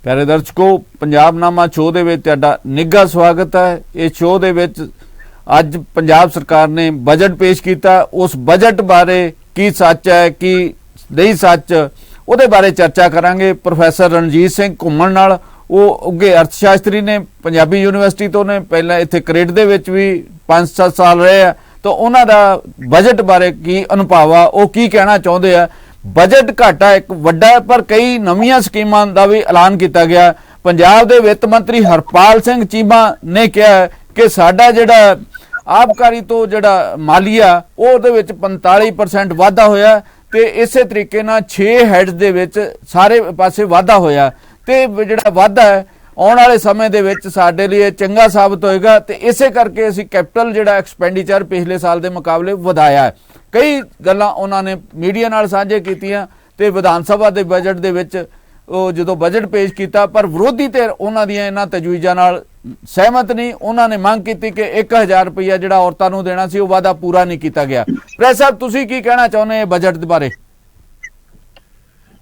प्यारे दर्शकों, पंजाबनामा शो दे विच तुहाडा निघा स्वागत है। इस शो दे विच अज पंजाब सरकार ने बजट पेश किया। उस बजट बारे की सच है की नहीं सच, उहदे बारे चर्चा करांगे प्रोफैसर रणजीत सिंह घुम्मण नाल। वो उगे अर्थशास्त्री ने, पंजाबी यूनिवर्सिटी तो ने, पहला इत्थे करेट दे विच भी 5-7 साल रहे हैं। तो उन्हां दा बजट बारे की अनुभव आ, वो की कहना चाहुंदे आ। बजट घाटा एक वड्डा है, पर कई नवीं स्कीमां का भी ऐलान किया गया। पंजाब के वित्त मंत्री हरपाल सिंह चीमा ने कहा कि साडा जिहड़ा आबकारी तो जिहड़ा मालीआ उहदे विच 45% वाधा होया ते इसे तरीके नाल 6 हैड्स दे विच सारे पासे वाधा होया ते जिहड़ा वाधा है आने वाले समय दे विच साडे लई चंगा साबित होएगा। ते इसे करके असीं कैपिटल जिहड़ा एक्सपेंडिचर पिछले साल के मुकाबले वधाया है। कई गल्लां उन्होंने मीडिया नाल साझे कीतियां ते विधान सभा के बजट दे विच जो बजट पेश किया, पर विरोधी धिर उन्हां दीयां इन्हां तजवीज़ां नाल सहमत नहीं। उन्होंने मांग की कि 1000 रुपया जिहड़ा औरतां नूं देना सी, वो वादा पूरा नहीं किया गया। प्रेस साहब, तुसीं की कहना चाहुंदे हो बजट दे बारे?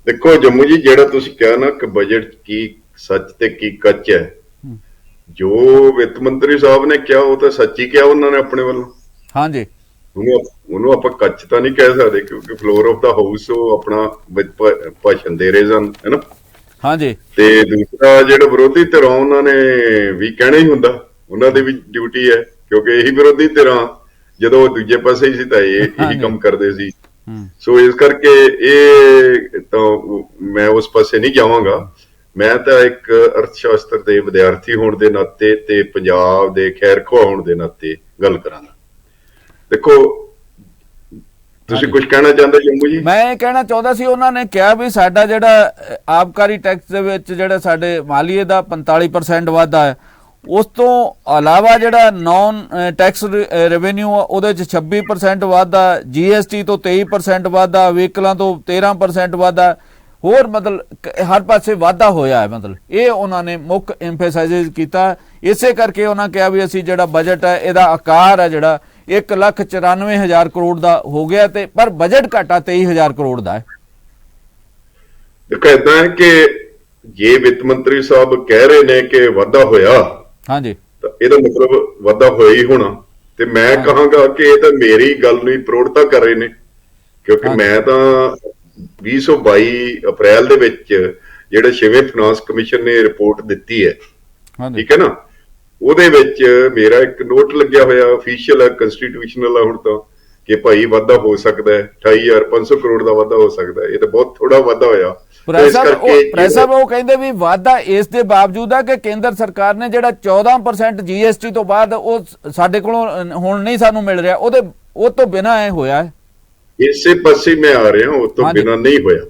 देखो जम्मू जी, जिहड़ा तुसीं कहा ना कि बजट की सच ते की कच है, जो वित्त मंत्री साहब ने कहा वो तो सच ही कहा उन्होंने अपने वालों। हाँ जी, ਉਹਨੂੰ ਆਪਾਂ ਕੱਚ ਤਾਂ ਨਹੀਂ ਕਹਿ ਸਕਦੇ ਕਿਉਂਕਿ ਫਲੋਰ ਆਫ ਦਾ ਹਾਊਸ ਉਹ ਆਪਣਾ ਭਾਸ਼ਣ ਦੇ ਰਹੇ ਸਨ, ਹੈ ਨਾ। ਹਾਂਜੀ। ਤੇ ਦੂਸਰਾ ਜਿਹੜਾ ਵਿਰੋਧੀ ਧਿਰਾਂ ਉਹਨਾਂ ਨੇ ਵੀ ਕਹਿਣਾ ਹੀ ਹੁੰਦਾ, ਉਹਨਾਂ ਦੀ ਵੀ ਡਿਊਟੀ ਹੈ ਕਿਉਂਕਿ ਇਹੀ ਵਿਰੋਧੀ ਧਿਰਾਂ ਜਦੋਂ ਦੂਜੇ ਪਾਸੇ ਹੀ ਸੀ ਤਾਂ ਇਹੀ ਕੰਮ ਕਰਦੇ ਸੀ। ਸੋ ਇਸ ਕਰਕੇ ਇਹ ਤਾਂ ਮੈਂ ਉਸ ਪਾਸੇ ਨਹੀਂ ਜਾਵਾਂਗਾ। ਮੈਂ ਤਾਂ ਇੱਕ ਅਰਥ ਸ਼ਾਸਤਰ ਦੇ ਵਿਦਿਆਰਥੀ ਹੋਣ ਦੇ ਨਾਤੇ ਤੇ ਪੰਜਾਬ ਦੇ ਖੈਰ ਖੁਆਹ ਹੋਣ ਦੇ ਨਾਤੇ ਗੱਲ ਕਰਾਂਗਾ। देखो ਤੁਸੀਂ ਕੁਝ ਕਹਿਣਾ ਚਾਹੁੰਦੇ ਜੰਮੂ ਜੀ? ਮੈਂ ਕਹਿਣਾ ਚਾਹੁੰਦਾ ਸੀ, ਉਹਨਾਂ ਨੇ ਕਿਹਾ ਵੀ ਸਾਡਾ ਜਿਹੜਾ ਆਬਕਾਰੀ ਟੈਕਸ ਦੇ ਵਿੱਚ ਜਿਹੜਾ ਸਾਡੇ ਮਾਲੀਏ ਦਾ 45% ਵਾਧਾ ਹੈ, ਉਸ ਤੋਂ ਇਲਾਵਾ ਜਿਹੜਾ ਨੌਨ ਟੈਕਸ ਰੈਵਨਿਊ ਉਹਦੇ 'ਚ 26% ਵਾਧਾ, GST ਤੋਂ 23% ਵਾਧਾ, ਵਹੀਕਲਾਂ ਤੋਂ 13% ਵਾਧਾ, ਹੋਰ ਮਤਲਬ ਹਰ ਪਾਸੇ ਵਾਧਾ ਹੋਇਆ ਹੈ। ਮਤਲਬ ਇਹ ਉਹਨਾਂ ਨੇ ਮੁੱਖ ਐਮਫੈਸਾਈਜ਼ ਕੀਤਾ। ਇਸੇ ਕਰਕੇ ਉਹਨਾਂ ਕਿਹਾ ਵੀ ਅਸੀਂ ਜਿਹੜਾ ਬਜਟ ਹੈ ਇਹਦਾ ਆਕਾਰ ਹੈ ਜਿਹੜਾ 1,94,000 करोड़ का हो गया ते, पर बजट घाटा 23,000 करोड़ का है। देखो ऐसा है कि जे वित्त मंत्री साहब कह रहे ने कि वाधा होया, हाँ जी, तो ਇਹਦਾ मतलब वाधा होया ही होना। ते मैं कहांगा कि ਇਹ ਤਾਂ ਮੇਰੀ ਗੱਲ ਨੂੰ ਪ੍ਰੋੜਤਾ ਕਰ ਰਹੇ ਨੇ ਕਿਉਂਕਿ ਮੈਂ ਤਾਂ 2022 ਅਪ੍ਰੈਲ ਦੇ ਵਿੱਚ ਜਿਹੜਾ 6ਵੇਂ ਫਾਈਨਾਂਸ ਕਮਿਸ਼ਨ ਨੇ ਰਿਪੋਰਟ ਦਿੱਤੀ ਹੈ, ਠੀਕ ਹੈ ਨਾ, ਉਹਦੇ ਵਿੱਚ ਮੇਰਾ ਇੱਕ ਨੋਟ ਲੱਗਿਆ ਹੋਇਆ, ਅਫੀਸ਼ੀਅਲ ਹੈ, ਕੰਸਟੀਟਿਊਸ਼ਨਲ ਹੈ ਹੁਣ ਤਾਂ, ਕਿ ਭਾਈ ਵਾਧਾ ਹੋ ਸਕਦਾ ਹੈ, 28,500 ਕਰੋੜ ਦਾ ਵਾਧਾ ਹੋ ਸਕਦਾ ਹੈ। ਇਹ ਤਾਂ ਬਹੁਤ ਥੋੜਾ ਵਾਧਾ ਹੋਇਆ। ਪ੍ਰੈਸ ਸਾਹਿਬ ਉਹ ਕਹਿੰਦੇ ਵੀ ਵਾਧਾ ਇਸ ਦੇ ਬਾਵਜੂਦ ਹੈ ਕਿ ਕੇਂਦਰ ਸਰਕਾਰ ਨੇ ਜਿਹੜਾ 14% GST ਤੋਂ ਬਾਅਦ ਉਹ ਸਾਡੇ ਕੋਲੋਂ ਹੁਣ ਨਹੀਂ ਸਾਨੂੰ ਮਿਲ ਰਿਹਾ, ਉਹ ਤੋਂ ਬਿਨਾਂ ਇਹ ਹੋਇਆ ਹੈ। ਇਸੇ ਪਾਸੇ ਮੈਂ ਆ ਰਿਹਾ, ਉਹ ਤੋਂ ਬਿਨਾਂ ਨਹੀਂ ਹੋਇਆ।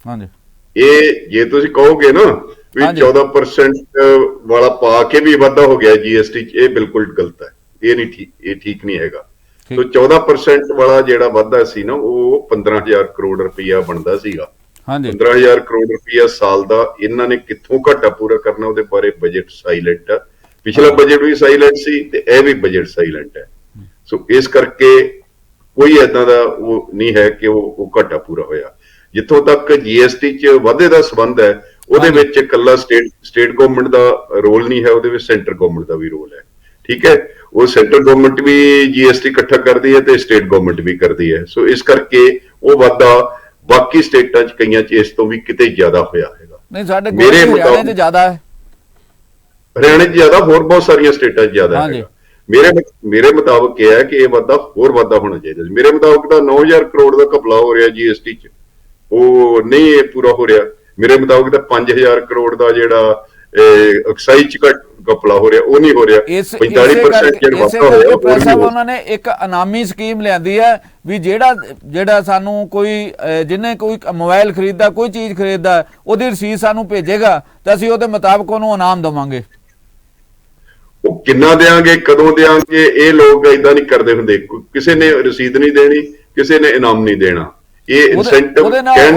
ਹਾਂਜੀ, ਇਹ ਜੇ ਤੁਸੀਂ ਕਹੋਗੇ ਨਾ ਵੀ 14% ਵਾਲਾ ਪਾ ਕੇ ਵੀ ਵਾਧਾ ਹੋ ਗਿਆ GST 'ਚ, ਇਹ ਬਿਲਕੁਲ ਗਲਤ ਹੈ। ਇਹ ਨਹੀਂ ਠੀਕ, ਇਹ ਠੀਕ ਨਹੀਂ ਹੈਗਾ। ਸੋ 14% ਵਾਲਾ ਜਿਹੜਾ ਵਾਧਾ ਸੀ ਨਾ, ਉਹ 15,000 ਕਰੋੜ ਰੁਪਇਆ ਬਣਦਾ ਸੀਗਾ। 15,000 ਕਰੋੜ ਰੁਪਇਆ ਸਾਲ ਦਾ ਇਹਨਾਂ ਨੇ ਕਿੱਥੋਂ ਘਾਟਾ ਪੂਰਾ ਕਰਨਾ, ਉਹਦੇ ਬਾਰੇ ਬਜਟ ਸਾਇਲੈਂਟ ਹੈ। ਪਿਛਲਾ ਬਜਟ ਵੀ ਸਾਇਲੈਂਟ ਸੀ ਤੇ ਇਹ ਵੀ ਬਜਟ ਸਾਇਲੈਂਟ ਹੈ। ਸੋ ਇਸ ਕਰਕੇ ਕੋਈ ਏਦਾਂ ਦਾ ਉਹ ਨਹੀਂ ਹੈ ਕਿ ਉਹ ਘਾਟਾ ਪੂਰਾ ਹੋਇਆ। ਜਿੱਥੋਂ ਤੱਕ GST 'ਚ ਵਾਧੇ ਦਾ ਸੰਬੰਧ ਹੈ, ਉਹਦੇ ਵਿੱਚ ਇਕੱਲਾ ਸਟੇਟ ਗਵਰਨਮੈਂਟ ਦਾ ਰੋਲ ਨਹੀਂ ਹੈ, ਉਹਦੇ ਵਿੱਚ ਸੈਂਟਰ ਗਵਰਨਮੈਂਟ ਦਾ ਵੀ ਰੋਲ ਹੈ। ਠੀਕ ਹੈ, ਉਹ ਸੈਂਟਰ ਗਵਰਨਮੈਂਟ ਵੀ GST ਇਕੱਠਾ ਕਰਦੀ ਹੈ ਤੇ ਸਟੇਟ ਗਵਰਨਮੈਂਟ ਵੀ ਕਰਦੀ ਹੈ। ਸੋ ਇਸ ਕਰਕੇ ਉਹ ਵਾਧਾ ਬਾਕੀ ਸਟੇਟਾਂ 'ਚ ਕਈਆਂ 'ਚ ਇਸ ਤੋਂ ਵੀ ਕਿਤੇ ਜ਼ਿਆਦਾ ਹੋਇਆ ਹੈਗਾ। ਨਹੀਂ, ਸਾਡੇ ਹਰਿਆਣੇ 'ਚ ਜ਼ਿਆਦਾ ਹੈ, ਹਰਿਆਣੇ 'ਚ ਜ਼ਿਆਦਾ, ਹੋਰ ਬਹੁਤ ਸਾਰੀਆਂ ਸਟੇਟਾਂ 'ਚ ਜ਼ਿਆਦਾ ਹੈਗਾ। ਮੇਰੇ ਮੁਤਾਬਕ ਇਹ ਹੈ ਕਿ ਇਹ ਵਾਧਾ ਹੋਰ ਵਾਧਾ ਹੋਣਾ ਚਾਹੀਦਾ ਸੀ। ਮੇਰੇ ਮੁਤਾਬਕ ਤਾਂ 9,000 ਕਰੋੜ ਦਾ ਘਪਲਾ ਹੋ ਰਿਹਾ GST 'ਚ, ਉਹ ਨਹੀਂ ਇਹ ਪੂਰਾ ਹੋ ਰਿਹਾ। ਮੇਰੇ ਮੁਤਾਬਕ ਤਾਂ 5,000 ਕਰੋੜ ਦਾ ਜਿਹੜਾ ਐਕਸਾਈਜ਼ 'ਚ ਘਪਲਾ ਹੋ ਰਿਹਾ, ਉਹ ਨਹੀਂ ਹੋ ਰਿਹਾ। 45% ਜਿਹੜਾ ਵਾਧਾ ਹੋਇਆ। ਉਹਨਾਂ ਨੇ ਇੱਕ ਇਨਾਮੀ ਸਕੀਮ ਲਿਆਂਦੀ ਹੈ ਵੀ ਜਿਹੜਾ ਸਾਨੂੰ ਕੋਈ ਜਿਹਨੇ ਕੋਈ ਮੋਬਾਈਲ ਖਰੀਦਦਾ, ਕੋਈ ਚੀਜ਼ ਖਰੀਦਦਾ, ਉਹਦੀ ਰਸੀਦ ਸਾਨੂੰ ਭੇਜੇਗਾ ਤਾਂ ਅਸੀਂ ਉਹਦੇ ਮੁਤਾਬਕ ਉਹਨੂੰ ਇਨਾਮ ਦੇਵਾਂਗੇ। ਉਹ ਕਿੰਨਾ ਦੇਾਂਗੇ, ਕਦੋਂ ਦੇਾਂਗੇ, ਇਹ ਲੋਕ ਏਦਾਂ ਨਹੀਂ ਕਰਦੇ ਹੁੰਦੇ। ਕਿਸੇ ਨੇ ਰਸੀਦ ਨਹੀਂ ਦੇਣੀ, ਕਿਸੇ ਨੇ ਇਨਾਮ ਨਹੀਂ ਦੇਣਾ। ਇਹ ਇਨਸੈਂਟਿਵ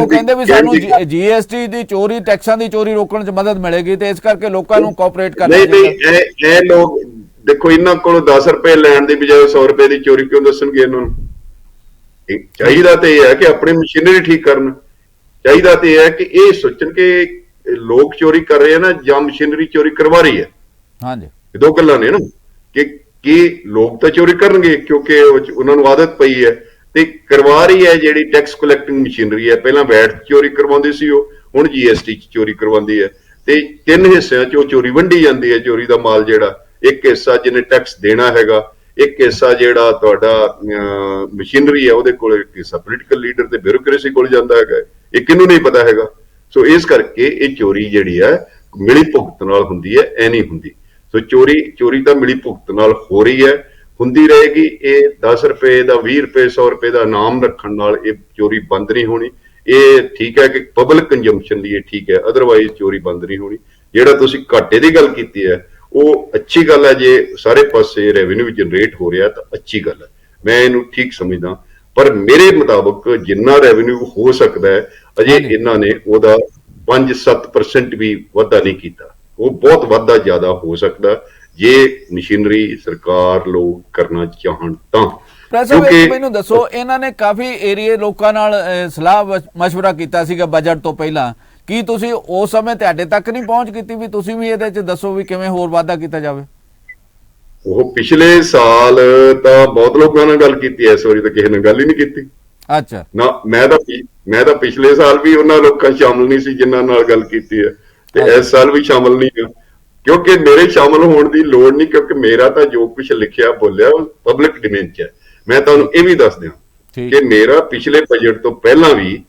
ਕਹਿੰਦੇ ਵੀ ਸਾਨੂੰ GST ਦੀ ਚੋਰੀ, ਟੈਕਸਾਂ ਦੀ ਚੋਰੀ ਰੋਕਣ 'ਚ ਮਦਦ ਮਿਲੇਗੀ ਤੇ ਇਸ ਕਰਕੇ ਲੋਕਾਂ ਨੂੰ ਕੋਆਪਰੇਟ ਕਰਨਾ ਚਾਹੀਦਾ। ਇਹ ਲੋਕ ਦੇਖੋ, ਇਹਨਾਂ ਕੋਲੋਂ 10 ਰੁਪਏ ਲੈਣ ਦੀ ਬਜਾਏ 100 ਰੁਪਏ ਦੀ ਚੋਰੀ ਕਿਉਂ ਦੱਸਣਗੇ ਇਹਨਾਂ ਨੂੰ? ਚਾਹੀਦਾ ਤੇ ਇਹ ਹੈ ਕਿ ਆਪਣੀ ਮਸ਼ੀਨਰੀ ਠੀਕ ਕਰਨ। ਚਾਹੀਦਾ ਤੇ ਇਹ ਹੈ ਕਿ ਇਹ ਸੋਚਣ ਕਿ ਲੋਕ ਚੋਰੀ ਕਰ ਰਹੇ ਆ ਨਾ ਜਾਂ ਮਸ਼ੀਨਰੀ ਚੋਰੀ ਕਰਵਾ ਰਹੀ ਹੈ। ਹਾਂਜੀ, ਇਹ ਦੋ ਗੱਲਾਂ ਨੇ ਨਾ ਕਿ ਲੋਕ ਤਾਂ ਚੋਰੀ ਕਰਨਗੇ ਕਿਉਂਕਿ ਉਹਨਾਂ ਨੂੰ ਆਦਤ ਪਈ ਹੈ, ਤੇ ਕਰਵਾ ਰਹੀ ਹੈ ਜਿਹੜੀ ਟੈਕਸ ਕਲੈਕਟਿੰਗ ਮਸ਼ੀਨਰੀ ਹੈ। ਪਹਿਲਾਂ ਵੈਟ ਚੋਰੀ ਕਰਵਾਉਂਦੀ ਸੀ ਉਹ, ਹੁਣ GST ਚ ਚੋਰੀ ਕਰਵਾਉਂਦੀ ਹੈ, ਤੇ 3 ਹਿੱਸਿਆਂ ਚ ਉਹ ਚੋਰੀ ਵੰਡੀ ਜਾਂਦੀ ਹੈ। ਚੋਰੀ ਦਾ ਮਾਲ ਜਿਹੜਾ, ਇੱਕ ਹਿੱਸਾ ਜਿਹਨੇ ਟੈਕਸ ਦੇਣਾ ਹੈਗਾ, ਇੱਕ ਹਿੱਸਾ ਜਿਹੜਾ ਤੁਹਾਡਾ ਮਸ਼ੀਨਰੀ ਹੈ ਉਹਦੇ ਕੋਲ, ਇੱਕ ਹਿੱਸਾ ਪੋਲੀਟੀਕਲ ਲੀਡਰ ਤੇ ਬਿਊਰੋਕ੍ਰੇਸੀ ਕੋਲ ਜਾਂਦਾ ਹੈਗਾ। ਇਹ ਕਿਹਨੂੰ ਨਹੀਂ ਪਤਾ ਹੈਗਾ। ਸੋ ਇਸ ਕਰਕੇ ਇਹ ਚੋਰੀ ਜਿਹੜੀ ਹੈ ਮਿਲੀ ਭੁਗਤ ਨਾਲ ਹੁੰਦੀ ਹੈ, ਐ ਨਹੀਂ ਹੁੰਦੀ। ਸੋ ਚੋਰੀ ਤਾਂ ਮਿਲੀ ਭੁਗਤ ਨਾਲ ਹੋ ਰਹੀ ਹੈ, ਹੁੰਦੀ ਰਹੇਗੀ। ਇਹ 10 ਰੁਪਏ ਦਾ, 20 ਰੁਪਏ, 100 ਰੁਪਏ ਦਾ ਇਨਾਮ ਰੱਖਣ ਨਾਲ ਇਹ ਚੋਰੀ ਬੰਦ ਨਹੀਂ ਹੋਣੀ। ਇਹ ਠੀਕ ਹੈ ਕਿ ਪਬਲਿਕ ਕੰਜ਼ੰਪਸ਼ਨ ਲਈ ਇਹ ਠੀਕ ਹੈ, ਅਦਰਵਾਈਜ਼ ਚੋਰੀ ਬੰਦ ਨਹੀਂ ਹੋਣੀ। ਜਿਹੜਾ ਤੁਸੀਂ ਘਾਟੇ ਦੀ ਗੱਲ ਕੀਤੀ ਹੈ ਉਹ ਅੱਛੀ ਗੱਲ ਹੈ, ਜੇ ਸਾਰੇ ਪਾਸੇ ਰੈਵਨਿਊ ਜਨਰੇਟ ਹੋ ਰਿਹਾ ਤਾਂ ਅੱਛੀ ਗੱਲ ਹੈ, ਮੈਂ ਇਹਨੂੰ ਠੀਕ ਸਮਝਦਾ। ਪਰ ਮੇਰੇ ਮੁਤਾਬਕ ਜਿੰਨਾ ਰੈਵਨਿਊ ਹੋ ਸਕਦਾ ਹੈ ਅਜੇ ਇਹਨਾਂ ਨੇ ਉਹਦਾ 5-7% ਵੀ ਵਾਧਾ ਨਹੀਂ ਕੀਤਾ। ਉਹ ਬਹੁਤ ਵਾਧਾ ਜ਼ਿਆਦਾ ਹੋ ਸਕਦਾ ਜੇ ਮਸ਼ੀਨਰੀ ਸਰਕਾਰ ਲੋਕ ਕਰਨਾ ਚਾਹਣ ਤਾਂ। ਕਿਉਂਕਿ ਮੈਨੂੰ ਦੱਸੋ, ਇਹਨਾਂ ਨੇ ਕਾਫੀ ਏਰੀਏ ਲੋਕਾਂ ਨਾਲ ਸਲਾਹ ਮਸ਼ਵਰਾ ਕੀਤਾ ਸੀਗਾ ਬਜਟ ਤੋਂ ਪਹਿਲਾਂ, ਕੀ ਤੁਸੀਂ ਉਸ ਸਮੇਂ ਤੁਹਾਡੇ ਤੱਕ ਨਹੀਂ ਪਹੁੰਚ ਕੀਤੀ ਵੀ ਤੁਸੀਂ ਵੀ ਇਹਦੇ 'ਚ ਦੱਸੋ ਵੀ ਕਿਵੇਂ ਹੋਰ ਵਾਧਾ ਕੀਤਾ ਜਾਵੇ? ਉਹ ਪਿਛਲੇ ਸਾਲ ਤਾਂ ਬਹੁਤ ਲੋਕਾਂ ਨਾਲ ਗੱਲ ਕੀਤੀ ਐ, ਇਸ ਵਾਰੀ ਤਾਂ ਕਿਸੇ ਨੇ ਗੱਲ ਹੀ ਨਹੀਂ ਕੀਤੀ। ਅੱਛਾ ਨਾ, ਮੈਂ ਤਾਂ ਪਿਛਲੇ ਸਾਲ ਵੀ ਉਹਨਾਂ ਲੋਕਾਂ ਸ਼ਾਮਲ ਨਹੀਂ ਸੀ ਜਿਨ੍ਹਾਂ ਨਾਲ ਗੱਲ ਕੀਤੀ ਹੈ, ਤੇ ਇਸ ਸਾਲ ਵੀ ਸ਼ਾਮਲ ਨਹੀਂ ਹਾਂ, ਕਿਉਂਕਿ ਮੇਰੇ ਸ਼ਾਮਲ ਹੋਣ ਦੀ ਲੋੜ ਨਹੀਂ, ਕਿਉਂਕਿ ਮੇਰਾ ਤਾਂ ਜੋ ਕੁਝ ਲਿਖਿਆ ਬੋਲਿਆ ਉਹ ਪਬਲਿਕ ਡੋਮੇਨ 'ਚ ਹੈ। ਮੈਂ ਤੁਹਾਨੂੰ ਇਹ ਵੀ ਦੱਸ ਦਿਆਂ ਕਿ ਮੇਰਾ ਪਿਛਲੇ ਬਜਟ ਤੋਂ ਪਹਿਲਾਂ ਵੀ,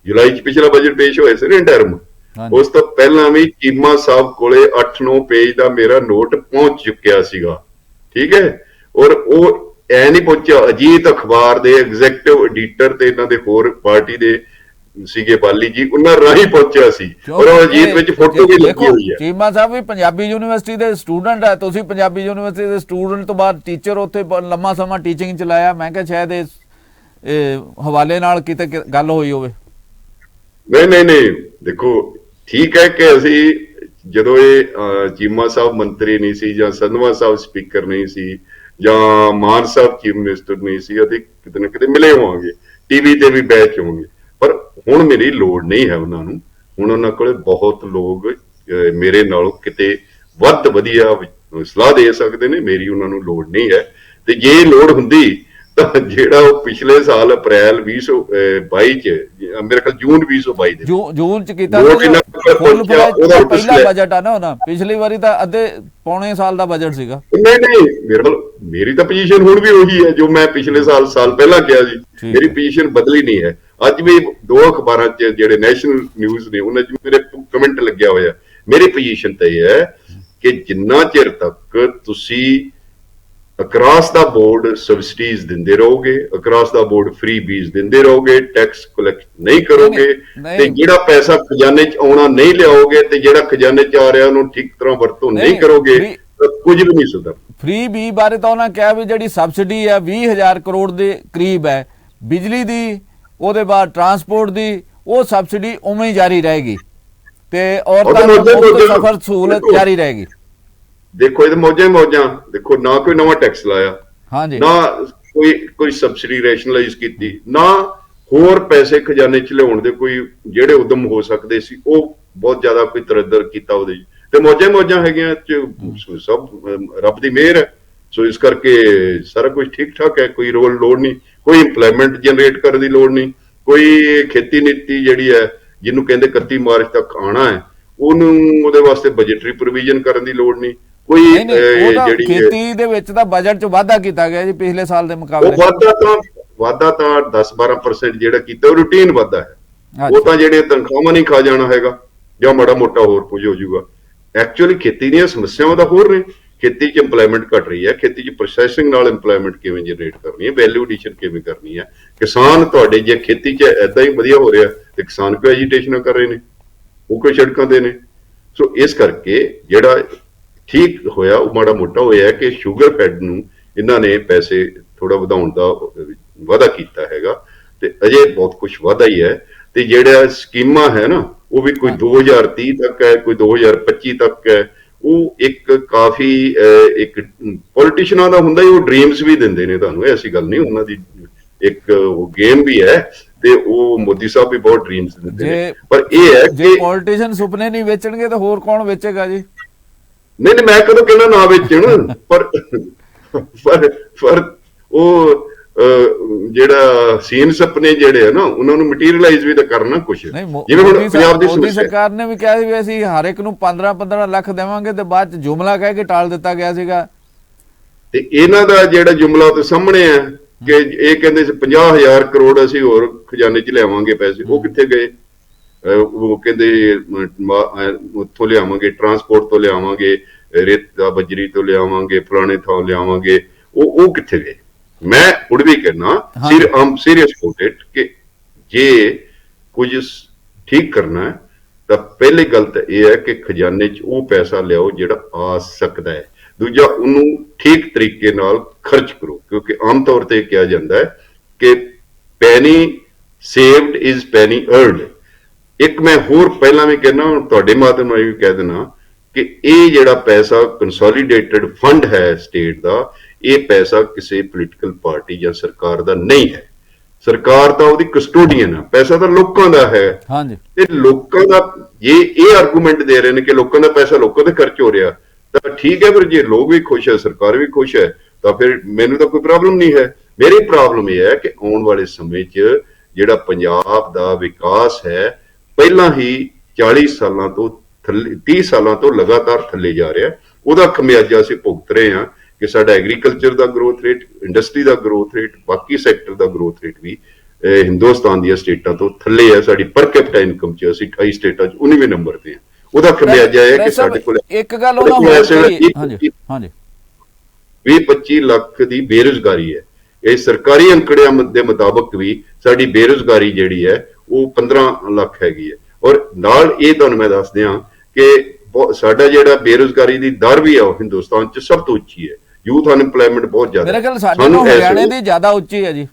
ਜੁਲਾਈ 'ਚ ਪਿਛਲਾ ਬਜਟ ਪੇਸ਼ ਹੋਇਆ ਸੀ ਨਾ ਇੰਟਰਮ, ਉਸ ਤੋਂ ਪਹਿਲਾਂ ਵੀ ਚੀਮਾ ਸਾਹਿਬ ਕੋਲੇ 8-9 ਪੇਜ ਦਾ ਮੇਰਾ ਨੋਟ ਪਹੁੰਚ ਚੁੱਕਿਆ ਸੀਗਾ, ਠੀਕ ਹੈ। ਔਰ ਉਹ ਐ ਨਹੀਂ ਪਹੁੰਚਿਆ, ਅਜੀਤ ਅਖਬਾਰ ਦੇ ਐਗਜ਼ੈਕਟਿਵ ਐਡੀਟਰ ਤੇ ਇਹਨਾਂ ਦੇ ਹੋਰ ਪਾਰਟੀ ਦੇ ਸੀਗੇ ਬਾਲੀ ਜੀ, ਉਹਨਾਂ ਰਾਹੀਂ ਪਹੁੰਚਿਆ ਸੀ, ਔਰ ਉਹ ਅਜੀਤ ਵਿੱਚ ਫੋਟੋ ਵੀ ਲੱਗੀ ਹੋਈ ਹੈ। ਚੀਮਾ ਸਾਹਿਬ ਵੀ ਪੰਜਾਬੀ ਯੂਨੀਵਰਸਿਟੀ ਦੇ ਸਟੂਡੈਂਟ ਹੈ, ਤੁਸੀਂ ਪੰਜਾਬੀ ਯੂਨੀਵਰਸਿਟੀ ਦੇ ਸਟੂਡੈਂਟ ਤੋਂ ਬਾਅਦ ਟੀਚਰ, ਉੱਥੇ ਲੰਮਾ ਸਮਾਂ ਟੀਚਿੰਗ ਚਲਾਇਆ। ਮੈਂ ਕਿਹਾ ਸ਼ਾਇਦ ਇਹ ਹਵਾਲੇ ਨਾਲ ਕਿਤੇ ਗੱਲ ਹੋਈ ਹੋਵੇ। ਨਹੀਂ, ਦੇਖੋ ਠੀਕ ਹੈ ਕਿ ਅਸੀਂ ਜਦੋਂ ਇਹ ਚੀਮਾ ਸਾਹਿਬ ਮੰਤਰੀ ਨਹੀਂ ਸੀ, ਜਾਂ ਸੰਧਵਾ ਸਾਹਿਬ ਸਪੀਕਰ ਨਹੀਂ ਸੀ, ਜਾਂ ਮਾਨ ਸਾਹਿਬ ਚੀਫ ਮਿਨਿਸਟਰ ਨਹੀਂ ਸੀ, ਅਤੇ ਕਿਤੇ ਨਾ ਕਿਤੇ ਮਿਲੇ ਹੋਵਾਂਗੇ, ਟੀਵੀ ਤੇ ਵੀ ਬੈਚ ਹੋਵਾਂਗੇ। ਪਰ ਹੁਣ ਮੇਰੀ ਲੋੜ ਨਹੀਂ ਹੈ ਉਹਨਾਂ ਨੂੰ। ਹੁਣ ਉਹਨਾਂ ਕੋਲੇ ਬਹੁਤ ਲੋਕ ਮੇਰੇ ਨਾਲੋਂ ਕਿਤੇ ਵੱਧ ਵਧੀਆ ਸਲਾਹ ਦੇ ਸਕਦੇ ਨੇ, ਮੇਰੀ ਉਹਨਾਂ ਨੂੰ ਲੋੜ ਨਹੀਂ ਹੈ। ਤੇ ਜੇ ਲੋੜ ਹੁੰਦੀ ਤਾਂ ਜਿਹੜਾ ਉਹ ਪਿਛਲੇ ਸਾਲ ਅਪ੍ਰੈਲ 2022 ਚ, ਮੇਰੇ ਖਿਆਲ ਜੂਨ 2022 ਦੇ ਜੂਨ ਚ ਕੀਤਾ ਪਹਿਲਾ ਬਜਟ ਆ ਨਾ ਉਹਨਾਂ, ਪਿਛਲੀ ਵਾਰੀ ਤਾਂ ਅੱਧੇ ਪੌਣੇ ਸਾਲ ਦਾ ਬਜਟ ਸੀਗਾ। ਨਹੀਂ, ਮੇਰੀ ਤਾਂ ਪੋਜੀਸ਼ਨ ਹੁਣ ਵੀ ਉਹੀ ਹੈ ਜੋ ਮੈਂ ਪਿਛਲੇ ਸਾਲ ਪਹਿਲਾਂ ਕਿਹਾ ਸੀ। ਮੇਰੀ ਪੋਜੀਸ਼ਨ ਬਦਲੀ ਨਹੀਂ ਹੈ। ਅੱਜ ਵੀ 2 ਅਖਬਾਰਾਂ ਚ ਜਿਹੜੇ ਨੈਸ਼ਨਲ ਨਿਊਜ਼ ਨੇ ਉਹਨਾਂ ਚ ਮੇਰੇ ਕਮੈਂਟ ਲੱਗਿਆ ਹੋਇਆ। ਮੇਰੀ ਪੋਜੀਸ਼ਨ ਤਾਂ ਇਹ ਹੈ ਕਿ ਜਿੰਨਾ ਚਿਰ ਤੱਕ ਤੁਸੀਂ ਅਕ੍ਰਾਸ ਦਾ ਬੋਰਡ ਸਬਸਿਡੀਜ਼ ਦਿੰਦੇ ਰਹੋਗੇ, ਅਕ੍ਰਾਸ ਦਾ ਬੋਰਡ ਫ੍ਰੀ ਬੀਜ਼ ਦਿੰਦੇ ਰਹੋਗੇ, ਟੈਕਸ ਕਲੈਕਟ ਨਹੀਂ ਕਰੋਗੇ, ਤੇ ਜਿਹੜਾ ਪੈਸਾ ਖਜ਼ਾਨੇ 'ਚ ਆਉਣਾ ਨਹੀਂ ਲਿਆਓਗੇ, ਤੇ ਜਿਹੜਾ ਖਜ਼ਾਨੇ 'ਚ ਆ ਰਿਹਾ ਉਹਨੂੰ ਠੀਕ ਤਰ੍ਹਾਂ ਵਰਤੋਂ ਨਹੀਂ ਕਰੋਗੇ, ਤਾਂ ਕੁਝ ਵੀ ਨਹੀਂ ਸੁਧਰ। ਫ੍ਰੀ ਬੀ ਬਾਰੇ ਤਾਂ ਉਹਨਾਂ ਕਿਹਾ ਵੀ ਜਿਹੜੀ ਸਬਸਿਡੀ ਹੈ 20,000 ਕਰੋੜ ਦੇ ਕਰੀਬ ਹੈ, ਬਿਜਲੀ ਦੀ, ਉਹਦੇ ਬਾਅਦ ਟਰਾਂਸਪੋਰਟ ਦੀ, ਉਹ ਸਬਸਿਡੀ ਉਵੇਂ ਹੀ ਜਾਰੀ ਰਹੇਗੀ, ਤੇ ਔਰਤਾਂ ਨੂੰ ਸਫਰ ਸਹੂਲਤ ਜਾਰੀ ਰਹੇਗੀ। ਦੇਖੋ ਇਹਦੇ ਮੌਜਾਂ ਦੇਖੋ, ਨਾ ਕੋਈ ਨਵਾਂ ਟੈਕਸ ਲਾਇਆ, ਹਾਂਜੀ, ਨਾ ਕੋਈ ਸਬਸਿਡੀ ਰੈਸ਼ਨਲਾਈਜ਼ ਕੀਤੀ, ਨਾ ਹੋਰ ਪੈਸੇ ਖਜ਼ਾਨੇ 'ਚ ਲਿਆਉਣ ਦੇ ਕੋਈ ਜਿਹੜੇ ਉਦਮ ਹੋ ਸਕਦੇ ਸੀ ਉਹ ਬਹੁਤ ਜ਼ਿਆਦਾ ਕੋਈ ਤਰੱਦਰ ਕੀਤਾ ਉਹਦੇ, ਤੇ ਮੌਜਾਂ ਹੈਗੀਆਂ ਸਭ ਰੱਬ ਦੀ ਮਿਹਰ ਹੈ। ਸੋ ਇਸ ਕਰਕੇ ਸਾਰਾ ਕੁਝ ਠੀਕ ਠਾਕ ਹੈ, ਕੋਈ ਲੋੜ ਨਹੀਂ, ਕੋਈ ਇੰਪਲੋਇਮੈਂਟ ਜਨਰੇਟ ਕਰਨ ਦੀ ਲੋੜ ਨਹੀਂ, ਕੋਈ ਖੇਤੀ ਨੀਤੀ ਜਿਹੜੀ ਹੈ ਜਿਹਨੂੰ ਕਹਿੰਦੇ 31 ਮਾਰਚ ਤੱਕ ਆਉਣਾ ਹੈ, ਉਹਨੂੰ ਉਹਦੇ ਵਾਸਤੇ ਬਜਟਰੀ ਪ੍ਰੋਵੀਜ਼ਨ ਕਰਨ ਦੀ ਲੋੜ ਨਹੀਂ। ਕੋਈ ਜਿਹੜੀ ਖੇਤੀ ਦੇ ਵਿੱਚ ਤਾਂ ਬਜਟ 'ਚ ਵਾਧਾ ਕੀਤਾ ਗਿਆ ਜੀ ਪਿਛਲੇ ਸਾਲ ਦੇ ਮੁਕਾਬਲੇ। ਵਾਧਾ ਤਾਂ 10-12% ਜਿਹੜਾ ਕੀਤਾ ਉਹ ਰੂਟੀਨ ਵਾਧਾ ਹੈ। ਉਹ ਤਾਂ ਜਿਹੜੇ ਤਨਖਾਹਾਂ ਨਹੀਂ ਖਾ ਜਾਣਾ ਹੈਗਾ, ਜਾਂ ਮਾੜਾ ਮੋਟਾ ਹੋਰ ਕੁਝ ਹੋ ਜਾਊਗਾ। ਐਕਚੁਅਲੀ ਖੇਤੀ ਦੀਆਂ ਸਮੱਸਿਆਵਾਂ ਤਾਂ ਹੋਰ ਨੇ। ਖੇਤੀ 'ਚ ਇੰਪਲੋਇਮੈਂਟ ਘਟ ਰਹੀ ਹੈ, ਖੇਤੀ 'ਚ ਪ੍ਰੋਸੈਸਿੰਗ ਨਾਲ ਇੰਪਲੋਇਮੈਂਟ ਕਿਵੇਂ ਜਨਰੇਟ ਕਰਨੀ ਹੈ, ਵੈਲਿਊ ਐਡੀਸ਼ਨ ਕਿਵੇਂ ਕਰਨੀ ਹੈ। ਕਿਸਾਨ ਤੁਹਾਡੇ ਜੇ ਖੇਤੀ 'ਚ ਏਦਾਂ ਹੀ ਵਧੀਆ ਹੋ ਰਿਹਾ ਤੇ ਕਿਸਾਨ ਕਿਉਂ ਐਜੀਟੇਸ਼ਨਾਂ ਕਰ ਰਹੇ ਨੇ, ਉਹ ਕੋਈ ਸੜਕਾਂ ਦੇ ਨੇ। ਸੋ ਇਸ ਕਰਕੇ ਜਿਹੜਾ ਠੀਕ ਹੋਇਆ ਉਹ ਮਾੜਾ ਮੋਟਾ ਹੋਇਆ ਕਿ ਸ਼ੂਗਰ ਫੈਡ ਨੂੰ ਇਹਨਾਂ ਨੇ ਪੈਸੇ ਥੋੜਾ ਵਧਾਉਣ ਦਾ ਵਾਅਦਾ ਕੀਤਾ ਹੈਗਾ, ਤੇ ਅਜੇ ਬਹੁਤ ਕੁਝ ਵਾਧਾ ਹੀ ਹੈ। ਤੇ ਜਿਹੜਾ ਸਕੀਮਾਂ ਹੈ ਨਾ ਉਹ ਵੀ ਕੋਈ 2030 ਤੱਕ ਹੈ, ਕੋਈ 2025 ਤੱਕ ਹੈ। ਉਹ ਇੱਕ ਕਾਫੀ ਇੱਕ ਪੋਲੀਟੀਸ਼ੀਅਨਾਂ ਦਾ ਹੁੰਦਾ ਹੀ, ਉਹ ਡ੍ਰੀਮਸ ਵੀ ਦਿੰਦੇ ਨੇ ਤੁਹਾਨੂੰ, ਐਸੀ ਗੱਲ ਨਹੀਂ। ਉਹਨਾਂ ਦੀ ਇੱਕ ਉਹ ਗੇਮ ਵੀ ਹੈ, ਤੇ ਉਹ ਮੋਦੀ ਸਾਹਿਬ ਵੀ ਬਹੁਤ ਡ੍ਰੀਮਸ ਦਿੰਦੇ ਨੇ। ਪਰ ਇਹ ਹੈ ਕਿ ਪੋਲੀਟੀਸ਼ੀਅਨ ਸੁਪਨੇ ਨਹੀਂ ਵੇਚਣਗੇ ਤਾਂ ਹੋਰ ਕੌਣ ਵੇਚੇਗਾ ਜੀ? ਨਹੀਂ ਮੈਂ ਕਦੋਂ ਕਹਿੰਦਾ ਨਾ ਵੇਚਣ, ਪਰ ਉਹ ਜਿਹੜਾ ਸੀਨ ਸੁਪਨੇ ਜਿਹੜੇ ਆ ਨਾ ਉਹਨਾਂ ਨੂੰ ਮਟੀਰੀਅਲਾਈਜ਼ ਵੀ ਤਾਂ ਕਰਨਾ ਕੁਛ। ਜਿਵੇਂ ਹੁਣ ਪੰਜਾਬ ਦੀ ਮੋਦੀ ਸਰਕਾਰ ਨੇ ਵੀ ਕਿਹਾ ਸੀ ਵੀ ਅਸੀਂ ਹਰ ਇੱਕ ਨੂੰ 15-15 ਲੱਖ ਦੇਵਾਂਗੇ ਤੇ ਬਾਅਦ ਚ ਜੁਮਲਾ ਕਹਿ ਕੇ ਟਾਲ ਦਿੱਤਾ ਗਿਆ ਸੀਗਾ। ਤੇ ਇਹਨਾਂ ਦਾ ਜਿਹੜਾ ਜੁਮਲਾ ਤੇ ਸਾਹਮਣੇ ਆ ਕਿ ਇਹ ਕਹਿੰਦੇ ਸੀ 50,000 ਕਰੋੜ ਅਸੀਂ ਹੋਰ ਖਜ਼ਾਨੇ 'ਚ ਲਿਆਵਾਂਗੇ ਪੈਸੇ, ਉਹ ਕਿੱਥੇ ਗਏ? ਉਹ ਕਹਿੰਦੇ ਉੱਥੋਂ ਲਿਆਵਾਂਗੇ, ਟਰਾਂਸਪੋਰਟ ਤੋਂ ਲਿਆਵਾਂਗੇ, ਰੇਤਾ ਬਜਰੀ ਤੋਂ ਲਿਆਵਾਂਗੇ, ਫਲਾਣੇ ਥਾਂ ਲਿਆਵਾਂਗੇ, ਉਹ ਕਿੱਥੇ ਗਏ? ਮੈਂ ਹੁਣ ਵੀ ਕਹਿਣਾ ਸੀਰੀਅਸ ਅਬਾਊਟ ਇਟ ਕਿ ਜੇ ਕੁਝ ਠੀਕ ਕਰਨਾ ਤਾਂ ਪਹਿਲੀ ਗੱਲ ਤਾਂ ਇਹ ਹੈ ਕਿ ਖਜ਼ਾਨੇ 'ਚ ਉਹ ਪੈਸਾ ਲਿਆਓ ਜਿਹੜਾ ਆ ਸਕਦਾ ਹੈ। ਦੂਜਾ, ਉਹਨੂੰ ਠੀਕ ਤਰੀਕੇ ਨਾਲ ਖਰਚ ਕਰੋ, ਕਿਉਂਕਿ ਆਮ ਤੌਰ ਤੇ ਕਿਹਾ ਜਾਂਦਾ ਹੈ ਕਿ penny saved is penny earned. ਇੱਕ ਮੈਂ ਹੋਰ ਪਹਿਲਾਂ ਵੀ ਕਹਿਣਾ, ਹੁਣ ਤੁਹਾਡੇ ਮਾਧਿਅਮ ਨਾਲ ਵੀ ਕਹਿ ਦੇਣਾ ਕਿ ਇਹ ਜਿਹੜਾ ਪੈਸਾ ਕੰਸੋਲੀਡੇਟਡ ਫੰਡ ਹੈ ਸਟੇਟ ਦਾ, ਇਹ ਪੈਸਾ ਕਿਸੇ ਪੋਲੀਟੀਕਲ ਪਾਰਟੀ ਜਾਂ ਸਰਕਾਰ ਦਾ ਨਹੀਂ ਹੈ। ਸਰਕਾਰ ਤਾਂ ਉਹਦੀ ਕਸਟੋਡੀਅਨ ਆ, ਪੈਸਾ ਤਾਂ ਲੋਕਾਂ ਦਾ ਹੈ। ਹਾਂਜੀ, ਤੇ ਲੋਕਾਂ ਦਾ ਜੇ ਇਹ ਆਰਗੂਮੈਂਟ ਦੇ ਰਹੇ ਨੇ ਕਿ ਲੋਕਾਂ ਦਾ ਪੈਸਾ ਲੋਕਾਂ ਦੇ ਖਰਚ ਹੋ ਰਿਹਾ ਤਾਂ ਠੀਕ ਹੈ, ਪਰ ਜੇ ਲੋਕ ਵੀ ਖੁਸ਼ ਹੈ, ਸਰਕਾਰ ਵੀ ਖੁਸ਼ ਹੈ, ਤਾਂ ਫਿਰ ਮੈਨੂੰ ਤਾਂ ਕੋਈ ਪ੍ਰੋਬਲਮ ਨਹੀਂ ਹੈ। ਮੇਰੀ ਪ੍ਰੋਬਲਮ ਇਹ ਹੈ ਕਿ ਆਉਣ ਵਾਲੇ ਸਮੇਂ 'ਚ ਜਿਹੜਾ ਪੰਜਾਬ ਦਾ ਵਿਕਾਸ ਹੈ ਪਹਿਲਾਂ ਹੀ 40 ਸਾਲਾਂ ਤੋਂ ਥੱਲੇ 30 ਸਾਲਾਂ ਤੋਂ ਲਗਾਤਾਰ ਥੱਲੇ ਜਾ ਰਿਹਾ, ਉਹਦਾ ਖਮਿਆਜਾ ਅਸੀਂ ਭੁਗਤ ਰਹੇ ਹਾਂ ਕਿ ਸਾਡਾ ਐਗਰੀਕਲਚਰ ਦਾ ਗਰੋਥ ਰੇਟ, ਇੰਡਸਟਰੀ ਦਾ ਗਰੋਥ ਰੇਟ, ਬਾਕੀ ਸੈਕਟਰ ਦਾ ਗਰੋਥ ਰੇਟ ਵੀ ਹਿੰਦੁਸਤਾਨ ਦੀਆਂ ਸਟੇਟਾਂ ਤੋਂ ਥੱਲੇ ਹੈ। ਸਾਡੀ ਪਰ ਕੈਪੀਟਾ ਇਨਕਮ 'ਚ ਅਸੀਂ 28 ਸਟੇਟਾਂ 'ਚ 19ਵੇਂ ਨੰਬਰ ਤੇ ਹਾਂ। ਉਹਦਾ ਖਮਿਆਜਾ ਹੈ ਕਿ ਸਾਡੇ ਕੋਲ ਇੱਕ ਗੱਲ ਉਹਨਾਂ ਹੋਰ ਹਾਂਜੀ 20-25 ਲੱਖ ਦੀ ਬੇਰੁਜ਼ਗਾਰੀ ਹੈ। ਇਹ ਸਰਕਾਰੀ ਅੰਕੜਿਆਂ ਦੇ ਮੁਤਾਬਕ ਵੀ ਸਾਡੀ ਬੇਰੁਜ਼ਗਾਰੀ ਜਿਹੜੀ ਹੈ ਉਹ 15 ਲੱਖ ਹੈਗੀ ਹੈ। ਔਰ ਨਾਲ ਇਹ ਤੁਹਾਨੂੰ ਮੈਂ ਦੱਸ ਦਿਆਂ ਕਿ ਸਾਡਾ ਜਿਹੜਾ ਬੇਰੁਜ਼ਗਾਰੀ ਦੀ ਦਰ ਵੀ ਆ ਉਹ ਹਿੰਦੁਸਤਾਨ 'ਚ ਸਭ ਤੋਂ ਉੱਚੀ ਹੈ। ਯੂਥ ਅਨਪਲੋਇਮੈਂਟ ਬਹੁਤ ਜ਼ਿਆਦਾ, ਮੇਰੇ ਖਿਆਲ ਸਾਡੇ ਤੋਂ ਹਰਿਆਣੇ ਦੀ ਜ਼ਿਆਦਾ ਉੱਚੀ ਹੈ ਜੀ।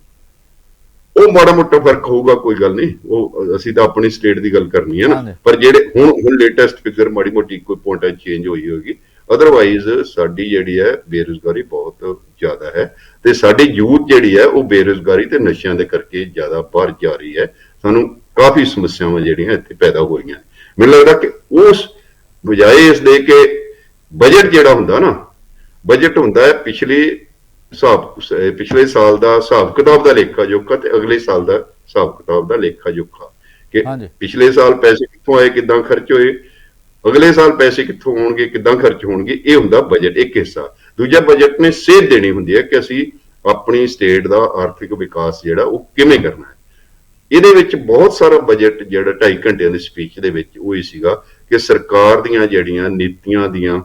ਉਹ ਮਾੜਾ ਮੋਟਾ ਫਰਕ ਹੋਊਗਾ, ਕੋਈ ਗੱਲ ਨਹੀਂ, ਉਹ ਅਸੀਂ ਤਾਂ ਆਪਣੀ ਸਟੇਟ ਦੀ ਗੱਲ ਕਰਨੀ ਹੈ ਨਾ। ਪਰ ਜਿਹੜੇ ਹੁਣ ਲੇਟੈਸਟ ਫਿਗਰ ਮਾੜੀ ਮੋਟੀ ਕੋਈ ਪੁਆਇੰਟ ਚੇਂਜ ਹੋਈ ਹੋਗੀ, ਅਦਰਵਾਈਜ਼ ਸਾਡੀ ਜਿਹੜੀ ਹੈ ਬੇਰੁਜ਼ਗਾਰੀ ਬਹੁਤ ਜ਼ਿਆਦਾ ਹੈ ਤੇ ਸਾਡੀ ਯੂਥ ਜਿਹੜੀ ਹੈ ਉਹ ਬੇਰੁਜ਼ਗਾਰੀ ਤੇ ਨਸ਼ਿਆਂ ਦੇ ਕਰਕੇ ਜ਼ਿਆਦਾ ਬਾਹਰ ਜਾ ਰਹੀ ਹੈ। ਸਾਨੂੰ ਕਾਫੀ ਸਮੱਸਿਆਵਾਂ ਜਿਹੜੀਆਂ ਇੱਥੇ ਪੈਦਾ ਹੋ ਰਹੀਆਂ। ਮੈਨੂੰ ਲੱਗਦਾ ਕਿ ਉਸ ਬਜਾਏ ਇਸ ਦੇ ਕਿ ਬਜਟ ਜਿਹੜਾ ਹੁੰਦਾ ਨਾ, ਬਜਟ ਹੁੰਦਾ ਹੈ ਪਿਛਲੇ ਸਾਲ ਦਾ ਹਿਸਾਬ ਕਿਤਾਬ ਦਾ ਲੇਖਾ ਜੋਖਾ ਤੇ ਅਗਲੇ ਸਾਲ ਦਾ ਹਿਸਾਬ ਕਿਤਾਬ ਦਾ ਲੇਖਾ ਜੋਖਾ ਕਿ ਪਿਛਲੇ ਸਾਲ ਪੈਸੇ ਕਿੱਥੋਂ ਆਏ, ਕਿੱਦਾਂ ਖਰਚ ਹੋਏ, ਅਗਲੇ ਸਾਲ ਪੈਸੇ ਕਿੱਥੋਂ ਆਉਣਗੇ, ਕਿੱਦਾਂ ਖਰਚ ਹੋਣਗੇ। ਇਹ ਹੁੰਦਾ ਬਜਟ, ਇੱਕ ਹਿੱਸਾ। ਦੂਜਾ, ਬਜਟ ਨੇ ਸੇਧ ਦੇਣੀ ਹੁੰਦੀ ਹੈ ਕਿ ਅਸੀਂ ਆਪਣੀ ਸਟੇਟ ਦਾ ਆਰਥਿਕ ਵਿਕਾਸ ਜਿਹੜਾ ਉਹ ਕਿਵੇਂ ਕਰਨਾ ਹੈ। ਇਹਦੇ ਵਿੱਚ ਬਹੁਤ ਸਾਰਾ ਬਜਟ ਜਿਹੜਾ 2.5 ਘੰਟਿਆਂ ਦੀ ਸਪੀਚ ਦੇ ਵਿੱਚ ਉਹ ਹੀ ਸੀਗਾ ਕਿ ਸਰਕਾਰ ਦੀਆਂ ਜਿਹੜੀਆਂ ਨੀਤੀਆਂ ਦੀਆਂ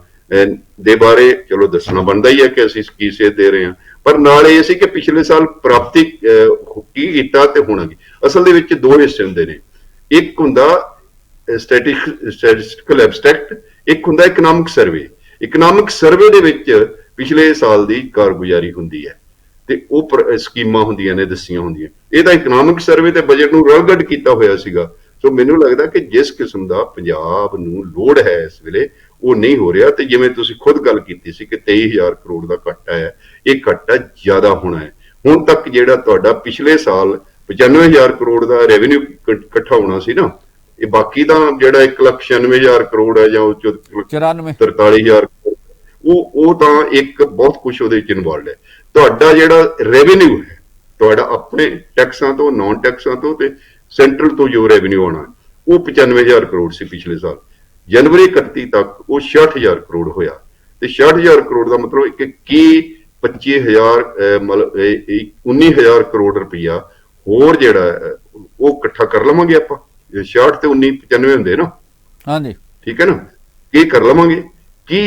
ਦੇ ਬਾਰੇ ਚਲੋ ਦੱਸਣਾ ਬਣਦਾ ਹੀ ਹੈ ਕਿ ਅਸੀਂ ਕੀ ਸੇਧ ਦੇ ਰਹੇ ਹਾਂ, ਪਰ ਨਾਲ ਇਹ ਸੀ ਕਿ ਪਿਛਲੇ ਸਾਲ ਪ੍ਰਾਪਤੀ ਕੀ ਕੀਤਾ ਤੇ ਹੋਣਾ ਕੀ। ਅਸਲ ਦੇ ਵਿੱਚ ਦੋ ਹਿੱਸੇ ਹੁੰਦੇ ਨੇ, ਇੱਕ ਹੁੰਦਾ ਸਟੈਟਿਸਟੀਕਲ ਐਬਸਟ੍ਰੈਕਟ, ਇੱਕ ਹੁੰਦਾ ਇਕਨੋਮਿਕ ਸਰਵੇ। ਇਕਨੋਮਿਕ ਸਰਵੇ ਦੇ ਵਿੱਚ ਪਿਛਲੇ ਸਾਲ ਦੀ ਕਾਰਗੁਜ਼ਾਰੀ ਹੁੰਦੀ ਹੈ ਤੇ ਉਹ ਸਕੀਮਾਂ ਹੁੰਦੀਆਂ ਨੇ, ਦੱਸੀਆਂ ਹੁੰਦੀਆਂ। ਇਹਦਾ ਇਕਨੋਮਿਕ ਸਰਵੇ ਤੇ ਬਜਟ ਨੂੰ ਰਲਗੱਡ ਕੀਤਾ ਹੋਇਆ ਸੀਗਾ। ਸੋ ਮੈਨੂੰ ਲੱਗਦਾ ਕਿ ਜਿਸ ਕਿਸਮ ਦਾ ਪੰਜਾਬ ਨੂੰ ਲੋੜ ਹੈ ਇਸ ਵੇਲੇ ਉਹ ਨਹੀਂ ਹੋ ਰਿਹਾ। ਤੇ ਜਿਵੇਂ ਤੁਸੀਂ ਖੁਦ ਗੱਲ ਕੀਤੀ ਸੀ ਕਿ 23,000 ਕਰੋੜ ਦਾ ਘਾਟਾ ਹੈ, ਇਹ ਘਾਟਾ ਜ਼ਿਆਦਾ ਹੋਣਾ ਹੈ। ਹੁਣ ਤੱਕ ਜਿਹੜਾ ਤੁਹਾਡਾ ਪਿਛਲੇ ਸਾਲ 95,000 ਕਰੋੜ ਦਾ ਰੈਵਨਿਊ ਇਕੱਠਾ ਹੋਣਾ ਸੀ ਨਾ, ਇਹ ਬਾਕੀ ਦਾ ਜਿਹੜਾ 1,96,000 ਕਰੋੜ ਹੈ ਜਾਂ 43,000 ਕਰੋੜ, ਉਹ ਤਾਂ ਇੱਕ ਬਹੁਤ ਕੁਛ ਉਹਦੇ ਚ ਇਨਵੋਲਡ ਹੈ। ਤੁਹਾਡਾ ਜਿਹੜਾ ਰੈਵਨਿਊ ਹੈ, ਤੁਹਾਡਾ ਆਪਣੇ ਟੈਕਸਾਂ ਤੋਂ, ਨਾਨ ਟੈਕਸਾਂ ਤੋਂ ਤੇ ਸੈਂਟਰਲ ਤੋਂ ਜੋ ਰੈਵਨਿਊ ਆਉਣਾ ਉਹ 95,000 ਕਰੋੜ ਸੀ ਪਿਛਲੇ ਸਾਲ। ਜਨਵਰੀ 31 ਤੱਕ ਉਹ 66,000 ਕਰੋੜ ਹੋਇਆ ਤੇ 66,000 ਕਰੋੜ ਦਾ ਮਤਲਬ ਕਿ 25,000 ਮਤਲਬ 19,000 ਕਰੋੜ ਰੁਪਈਆ ਹੋਰ ਜਿਹੜਾ ਉਹ ਇਕੱਠਾ ਕਰ ਲਵਾਂਗੇ ਆਪਾਂ। 66 ਤੇ 19 95 ਹੁੰਦੇ ਨਾ, ਹਾਂਜੀ ਠੀਕ ਹੈ ਨਾ, ਕੀ ਕਰ ਲਵਾਂਗੇ। ਕੀ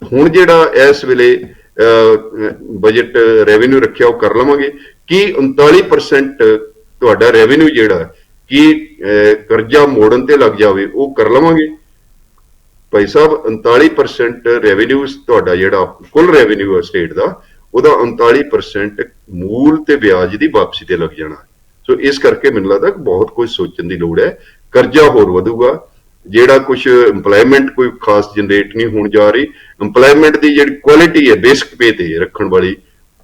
ਹੁਣ ਜਿਹੜਾ ਇਸ ਵੇਲੇ ਬਜਟ ਰੈਵਨਿਊ ਰੱਖਿਆ ਉਹ ਕਰ ਲਵਾਂਗੇ। ਕੀ 39% ਤੁਹਾਡਾ ਰੈਵਨਿਊ ਜਿਹੜਾ ਕੀ ਕਰਜ਼ਾ ਮੋੜਨ ਤੇ ਲੱਗ ਜਾਵੇ ਉਹ ਕਰ ਲਵਾਂਗੇ। ਭਾਈ ਸਾਹਿਬ 39% ਰੈਵਨਿਊ ਤੁਹਾਡਾ ਜਿਹੜਾ ਕੁੱਲ ਰੈਵਨਿਊ ਹੈ ਸਟੇਟ ਦਾ, ਉਹਦਾ 39% ਮੂਲ ਤੇ ਵਿਆਜ ਦੀ ਵਾਪਸੀ ਤੇ ਲੱਗ ਜਾਣਾ। ਸੋ ਇਸ ਕਰਕੇ ਮੈਨੂੰ ਲੱਗਦਾ ਕਿ ਬਹੁਤ ਕੁਝ ਸੋਚਣ ਦੀ ਲੋੜ ਹੈ। ਕਰਜ਼ਾ ਹੋਰ ਵਧੂਗਾ, ਜਿਹੜਾ ਕੁਝ ਇੰਪਲੋਇਮੈਂਟ ਕੋਈ ਖਾਸ ਜਨਰੇਟ ਨਹੀਂ ਹੋਣ ਜਾ ਰਹੀ। ਇੰਪਲੋਇਮੈਂਟ ਦੀ ਜਿਹੜੀ ਕੁਆਲਿਟੀ ਹੈ ਬੇਸਿਕ ਪੇ ਤੇ ਰੱਖਣ ਵਾਲੀ,